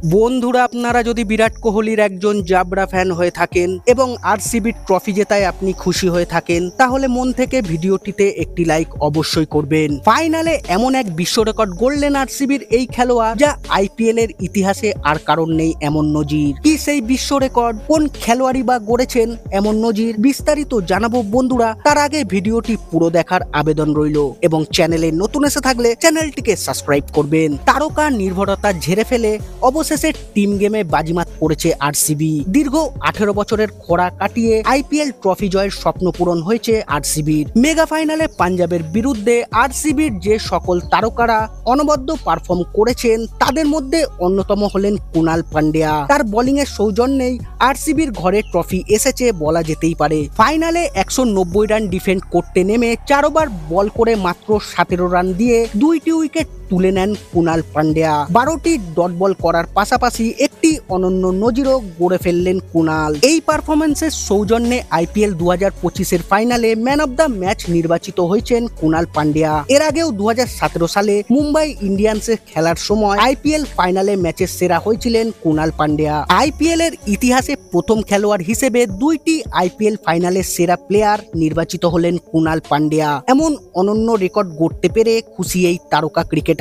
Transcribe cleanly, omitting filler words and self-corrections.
বন্ধুরা, আপনারা যদি বিরাট কোহলির একজন জাবরা ফ্যান হয়ে থাকেন এবং আরসিবির ট্রফি জেতায় আপনি খুশি হয়ে থাকেন, তাহলে মন থেকে ভিডিওটিতে একটি লাইক অবশ্যই করবেন। ফাইনালে এমন এক বিশ্ব রেকর্ড গড়লেন আরসিবির এই খেলোয়াড়, যা আইপিএল এর ইতিহাসে আর কারণ নেই এমন নজির। কি সেই বিশ্ব রেকর্ড, কোন খেলোয়াড়ই বা গড়েছেন এমন নজির, বিস্তারিত জানাবো বন্ধুরা। তার আগে ভিডিওটি পুরো দেখার আবেদন রইল এবং চ্যানেলে নতুন এসে থাকলে চ্যানেলটিকে সাবস্ক্রাইব করবেন। তারকা নির্ভরতা ঝেড়ে ফেলে অবশেষে টিম গেমে বাজিমাত করেছে আরসিবি। দীর্ঘ 18 বছরের খরা কাটিয়ে আইপিএল ট্রফি জয়ের স্বপ্ন পূরণ হয়েছে আরসিবির। মেগা ফাইনালে পাঞ্জাবের বিরুদ্ধে আরসিবির যে সকল তারকারা অনবদ্য পারফর্ম করেছেন, তাদের মধ্যে অন্যতম হলেন কুনাল পান্ডিয়া। তার বোলিং এর সৌজন্যেই আরসিবির ঘরে ট্রফি এসেছে বলা যেতেই পারে। ফাইনালে 190 রান ডিফেন্ড করতে নেমে 4 ওভার বল করে মাত্র 17 রান দিয়ে 2টি উইকেট তুলে নেন কুনাল পান্ডিয়া। 12টি ডট বল করার পাশাপাশি একটি অনন্য নজিরও গড়ে ফেললেন কুনাল। এই পারফরমেন্সের সৌজন্যে আইপিএল 2025-এর ফাইনালে ম্যান অব দ্য ম্যাচ নির্বাচিত হয়েছেন কুনাল পান্ডিয়া। এর আগেও 2017 সালে মুম্বাই ইন্ডিয়ান্সের খেলার সময় আইপিএল ফাইনালে ম্যাচের সেরা হয়েছিলেন কুনাল পান্ডিয়া। আইপিএল এর ইতিহাসে প্রথম খেলোয়াড় হিসেবে 2টি আইপিএল ফাইনালের সেরা প্লেয়ার নির্বাচিত হলেন কুনাল পান্ডিয়া। এমন অনন্য রেকর্ড গড়তে পেরে খুশি এই তারকা ক্রিকেটার।